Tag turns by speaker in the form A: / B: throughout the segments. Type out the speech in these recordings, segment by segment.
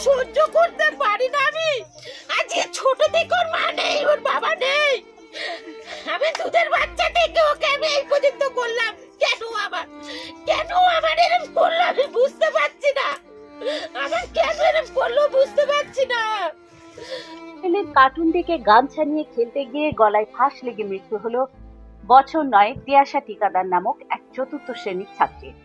A: সহ্য করতে পারি না। আমি আজকে ছোট থেকে ওর মা নেই, ওর বাবা নেই। আমি দুধের বাচ্চা থেকে ওকে আমি এই পর্যন্ত করলাম। কেন আমার এরকম করলো আমি বুঝতে পারছি না। আমার কেন এরকম করলো বুঝতে পারছি না।
B: কার্টুন দেখে গামছা নিয়ে খেলতে গিয়ে গলায় ফাঁস লেগে মৃত্যু হলো বছর 9 তিয়াশা ঠিকাদার নামক এক চতুর্থ শ্রেণীর ছাত্রীর।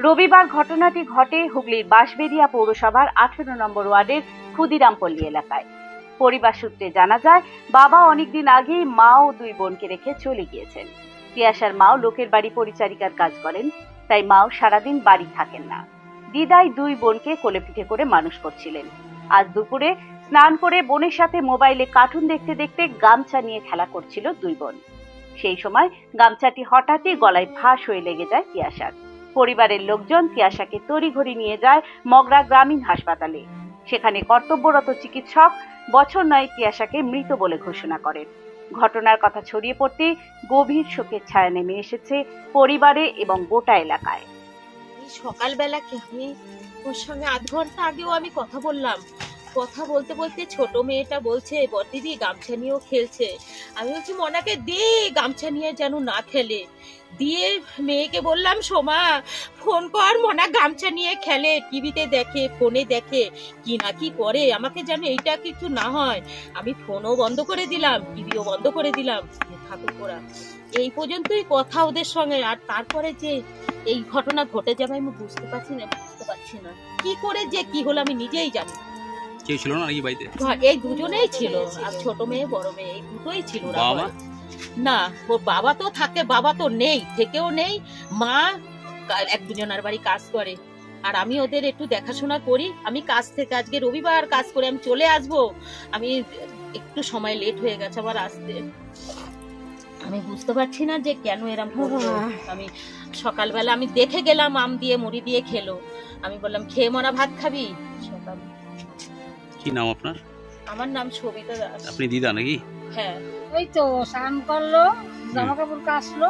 B: রবিবার ঘটনাটি ঘটে হুগলির বাঁশবেড়িয়া পৌরসভার 18 নম্বর ওয়ার্ডের ক্ষুদিরামপল্লী এলাকায়। পরিবার সূত্রে জানা যায়, বাবা অনেকদিন আগেই মা ও 2 বোনকে রেখে চলে গিয়েছেন। তিয়াশার মাও লোকের বাড়ি পরিচারিকার কাজ করেন, তাই মাও সারাদিন বাড়ি থাকেন না। দিদাই 2 বোনকে কোলে পিঠে করে মানুষ করছিলেন। আজ দুপুরে স্নান করে বোনের সাথে মোবাইলে কার্টুন দেখতে দেখতে গামছা নিয়ে খেলা করছিল 2 বোন। সেই সময় গামছাটি হঠাৎই গলায় ফাঁস হয়ে লেগে যায় তিয়াশার। পরিবারের লোকজন তিয়াশাকে তড়িঘড়ি নিয়ে যায় মগরা গ্রামীণ হাসপাতালে। সেখানে কর্তব্যরত চিকিৎসক বছর 9 তিয়াশাকে মৃত বলে ঘোষণা করেন। ঘটনার কথা ছড়িয়ে পড়তে গভীর শোকের ছায়া নেমে এসেছে পরিবারে এবং গোটা এলাকায়।
A: সকালবেলা আমি ওর সঙ্গে আধ ঘন্টা আগেও আমি কথা বললাম। কথা বলতে বলতে ছোট মেয়েটা বলছে, দিদি গামছা নিয়েও খেলছে। আমি বলছি মনাকে দে, গামছা নিয়ে যেন না খেলে। দিয়ে মেয়েকে বললাম, সোমা ফোন কর, মনা গামছা নিয়ে খেলে, টিভিতে দেখে, ফোনে দেখে, কি না কি করে, আমাকে যেন এইটা কিছু না হয়। আমি ফোনও বন্ধ করে দিলাম, টিভিও বন্ধ করে দিলাম, থাকুক ওরা। এই পর্যন্তই কথা ওদের সঙ্গে। আর তারপরে যে এই ঘটনা ঘটে যাবে আমি বুঝতে পারছি না কি করে যে কি হলো আমি নিজেই জানি।
C: কেউ ছিল না নাকি বাড়িতে?
A: এই দুজনেই ছিল, আর ছোট মেয়ে বড় মেয়ে এই দুটোই ছিল। না, ওর বাবা তো থাকে, বাবা তো নেই, থেকেও নেই। মা 1-2 বাড়ি কাজ করে, আর আমি ওদের একটু দেখাশোনা করি। আমি কাজ থেকে আজকে রবিবার কাজ করে আমি চলে আসবো। আমি একটু সময় লেট হয়ে গেছে আবার আসতে। আমি বুঝতে পারছি না যে কেন এরম করলো। আমি সকালবেলা আমি দেখে গেলাম, আম দিয়ে মুড়ি দিয়ে খেলো। আমি বললাম, খেয়ে মনা ভাত খাবি? সকাল।
C: কি নাম আপনার?
A: আমার নাম সবিতা দাস।
C: আপনি দিদা নাকি?
A: হ্যাঁ।
D: ওই তো স্নান করলো, জামা কাপড় কাচলো,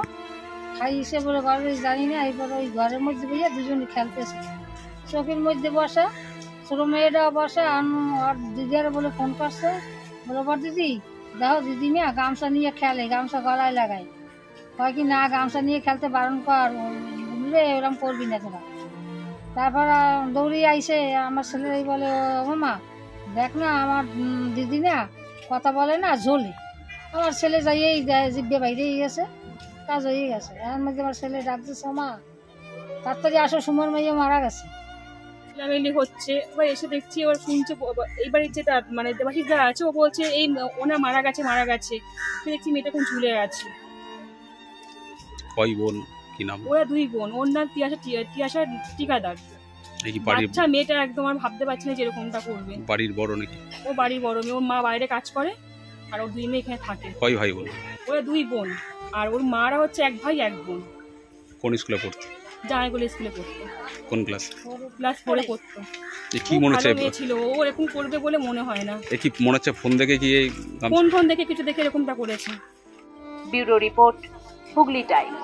D: খাইছে বলে ঘরে জানি না। এবার ওই ঘরের মধ্যে বসে দুজনে খেলতেছে, চোখের মধ্যে বসা। ছোট মেয়েটা বসে, আর দিদিরা বলে ফোন করছে, বলে বর দিদি দেখো দিদি না গামছা নিয়ে খেলে, গামছা গলায় লাগায়। কয় কি না গামছা নিয়ে খেলতে বারণ কর, বুঝলে এরকম করবি না তোরা। তারপর দৌড়িয়ে আইসে আমার ছেলেরাই বলে, মামা দেখ না আমার দিদি না কথা বলে না, ঝোলে। আমার ছেলে যাইয়েই জিভে বাইরেই গেছে, কাজ হয়ে গেছে। এর মধ্যে আমার ছেলে ডাকতেছে, মা তাড়াতাড়ি আসো, সুমন মাইয়া মারা গেছে।
E: চিলামিলি হচ্ছে, এবার এসে দেখছি এবার শুনছে এই বাড়ির যেটা মানে দেবাশিস যারা আছে ও বলছে এই ওনার মারা গেছে। দেখছি মেয়েটা এখন ঝুলে আছে।
C: কয় বোন, কি নাম?
E: ওরা 2 বোন। ওর নাম তিয়াশা ঠিকাদার। বাচ্চা মেয়েটা একদম আর ভাবতে পারছি না যে এরকমটা করবে।
C: বাড়ির বড় নাকি?
E: ও বাড়ির বড় মেয়ে, ওর মা বাইরে কাজ করে আর ওর 2 মেয়ে এখানে থাকে।
C: কয় ভাই বোন?
E: ওরা 2 বোন, আর ওর মারা হচ্ছে 1 ভাই 1 বোন।
C: কোন স্কুলে পড়তো?
E: জামাইগুলো স্কুলে পড়তো।
C: কোন ক্লাস?
E: ক্লাস 4 পড়তো।
C: কি মনে হচ্ছে
E: ছিল ও এরকম করবে বলে মনে হয় না।
C: কি মনে হচ্ছে ফোন দেখে কি এই
E: ফোন দেখে কিছু দেখে এরকমটা করেছে।
B: Bureau report, Hooghly Times.